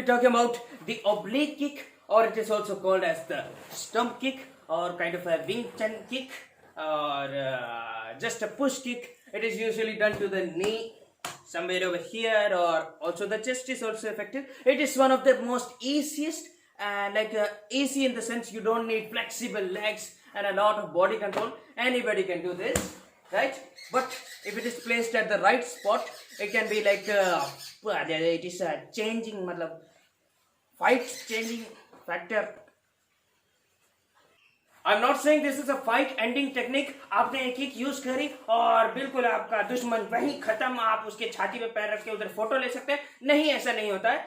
be talking about the oblique kick, or it is also called as the stump kick, or kind of a wing chun kick, or just a push kick. It is usually done to the knee, somewhere over here, or also the chest is also effective. It is one of the most easiest, and easy in the sense you don't need flexible legs and a lot of body control. Anybody can do this, right? But if it is placed at the right spot, it can be like it is a changing, matlab fight changing factor. I'm not saying this is a fight ending technique. आपने एक kick use करी और बिल्कुल आपका दुश्मन वहीं खत्म, आप उसके छाती पे पैर रख के उधर फोटो ले सकते हैं. नहीं, ऐसा नहीं होता है.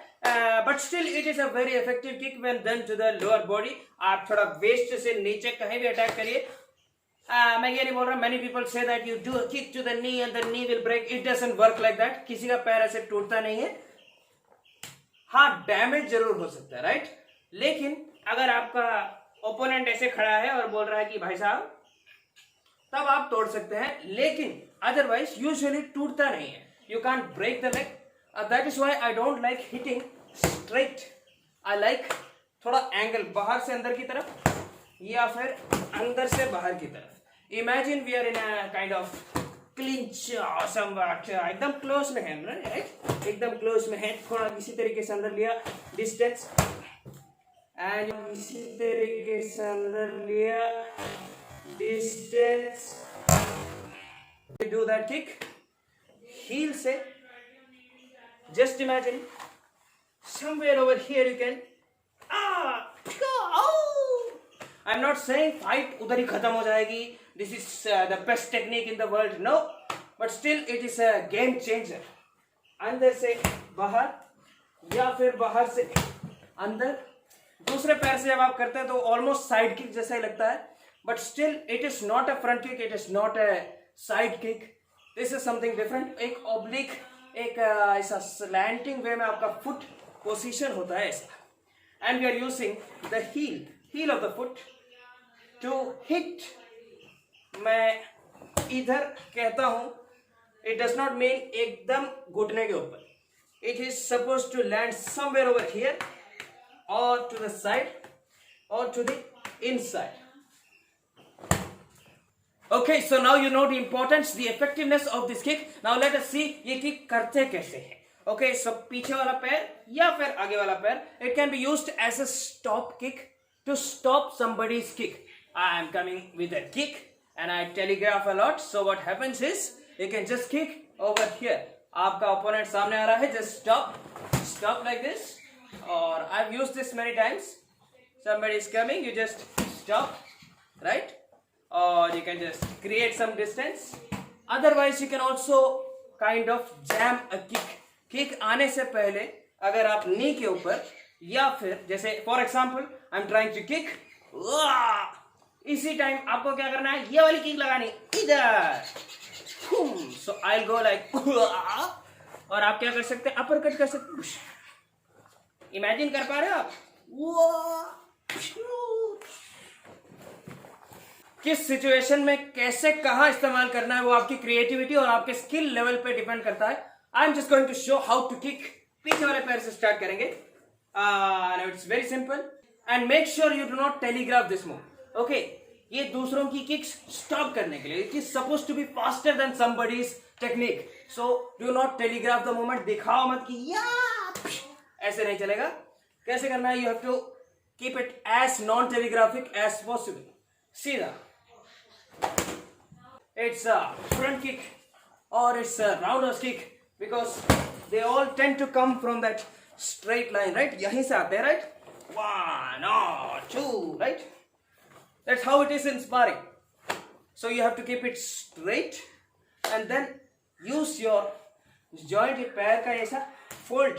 But still it is a very effective kick when done to the lower body. आप थोड़ा वेस्ट से नीचे कहीं भी अटैक करिए. मैं ये नहीं बोल रहा, many people say that you do kick to the knee and the knee will break. It doesn't work like that. किसी का पैर ऐसे टूटता नहीं है. हाँ, डैमेज जरूर हो सकता है, राइट? लेकिन अगर आपका ओपोनेंट ऐसे खड़ा है और बोल रहा है कि भाई साहब, तब आप तोड़ सकते हैं. लेकिन अदरवाइज यूजुअली टूटता नहीं है. You can't break the leg. That is why I don't like hitting straight. I like थोड़ा एंगल, बाहर से अंदर की तरफ या फिर अंदर से बाहर की तरफ. Imagine we are in a kind of clinch, एकदम क्लोज में है, राइट? एकदम क्लोज में है. थोड़ा इसी तरीके से अंदर लिया, डिस्टेंस, एंड इसी तरीके से अंदर लिया, distance. Do that kick heel से. Just imagine somewhere over here you can. I am not saying fight उधर ही खत्म हो जाएगी. This is the best technique in the world, no. But still it is a game changer. अंदर से बाहर या फिर बाहर से अंदर. दूसरे पैर से जब आप करते हैं तो ऑलमोस्ट साइड किक जैसा ही लगता है. But still it is not a front kick, it is not a side kick. This is something different. एक ऑब्लिक, एक ऐसा स्लैंटिंग वे में आपका फुट पोजीशन होता है ऐसा. And we are using the heel of the foot to hit. मैं इधर कहता हूं, इट डज नॉट मीन एकदम घुटने के ऊपर. It is suppose to land somewhere over here, or to the side, or to the inside. Okay, so now you know the importance, the effectiveness of this kick. Now let us see ये kick करते कैसे हैं. Okay, so पीछे वाला पैर या फिर आगे वाला पैर, it can be used as a stop kick to stop somebody's kick. I am coming with a kick and I telegraph a lot. So what happens is you can just kick over here. आपका opponent सामने आ रहा है, just stop like this. Or I've used this many times. Somebody is coming, you just stop, right? Or you can just create some distance. Otherwise you can also kind of jam a kick. Kick आने से पहले अगर आप नी के ऊपर या फिर जैसे for example I'm trying to kick, इसी टाइम आपको क्या करना है, ये वाली किक लगानी इधर. So I'll go like और आप क्या कर सकते हैं, अपर कट कर सकते हैं. इमेजिन कर पा रहे हो आप? किस सिचुएशन में कैसे कहां इस्तेमाल करना है वो आपकी क्रिएटिविटी और आपके स्किल लेवल पे डिपेंड करता है. I am just going to show how to kick. पीछे वाले पैर से स्टार्ट करेंगे. It's very simple and make sure you do not telegraph this move. Okay, ये दूसरों की किक्स स्टॉप करने के लिए. It is suppose to be faster than somebody's technique. So do not telegraph the movement. दिखाओ मत कि या ऐसे नहीं चलेगा. कैसे करना है, you have to keep it as non telegraphic as possible. सीधा. इट्स अ फ्रंट किक और it's a rounders kick because they all tend to come from that straight line, right? यहीं से आते हैं, right? 1 or 2, right? That's how it is in sparring. So you have to keep it straight and then use your joint. पैर का ऐसा fold,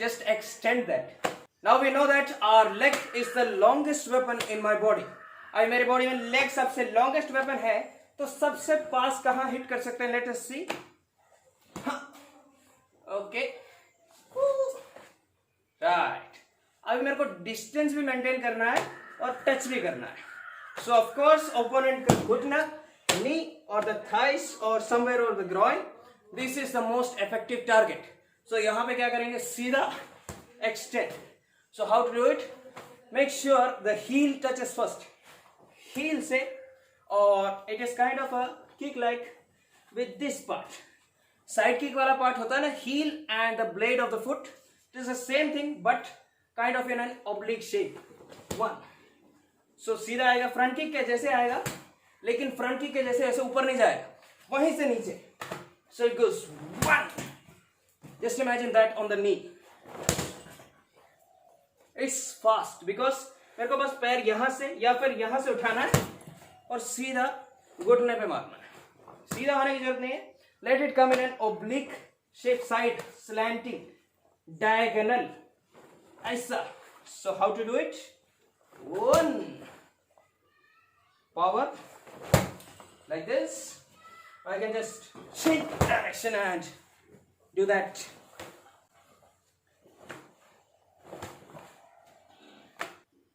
just extend that. Now we know that our leg is the longest weapon in my body. अगर मेरे body में leg सबसे longest weapon है तो सबसे पास कहां हिट कर सकते हैं? Let us see. Okay, right. अभी मेरे को डिस्टेंस भी मेंटेन करना है और टच भी करना है. So of course opponent का घुटना, knee or the thighs or somewhere over the groin. This is the most effective target. So यहाँ पे क्या करेंगे, सीधा extend. So how to do it? Make sure the heel touches first. Heel से, or it is kind of a kick like with this part. Side kick वाला part होता है ना, heel and the blade of the foot. It is the same thing but kind of in an oblique shape. 1. So सीधा आएगा, front kick के जैसे आएगा, लेकिन front kick के जैसे ऐसे ऊपर नहीं जाएगा, वहीं से नीचे. So it goes 1. Just imagine that on the knee. It's fast because मेरे को बस पैर यहाँ से या फिर यहाँ से उठाना है और सीधा घुटने पे मारना है. सीधा होने की जरूरत नहीं है. Let it come in an oblique shape, side slanting, diagonal. ऐसा. So how to do it? 1. Power like this. I can just change direction and do that.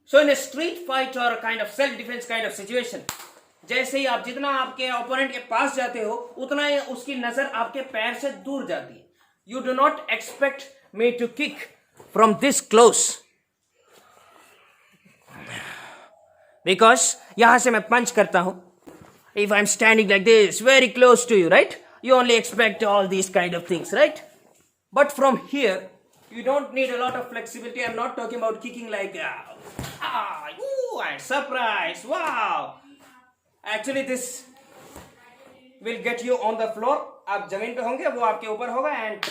So in a street fight or a kind of self-defense kind of situation, जैसे ही आप जितना आपके opponent के पास जाते हो उतना ही उसकी नजर आपके पैर से दूर जाती है. You do not expect me to kick from this close, because यहां से मैं पंच करता हूं. If I'm standing like this, very close to you, right? You only expect all these kind of things, right? But from here, you don't need a lot of flexibility. I'm not talking about kicking like, and surprise, wow. Actually, this will get you on the floor. आप जमीन पे होंगे, वो आपके ऊपर होगा and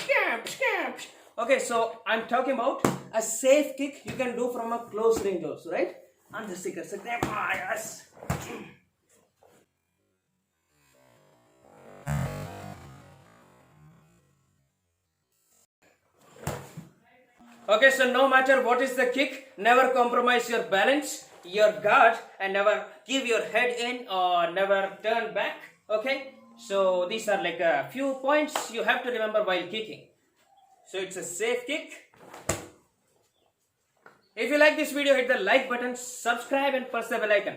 okay. So I'm talking about a safe kick you can do from a close range also, right? अंदर से कर सकते हैं. Yes. Okay, so no matter what is the kick, never compromise your balance, your guard, and never give your head in or never turn back. Okay, so these are like a few points you have to remember while kicking. So it's a safe kick. If you like this video, hit the like button, subscribe and press the bell icon.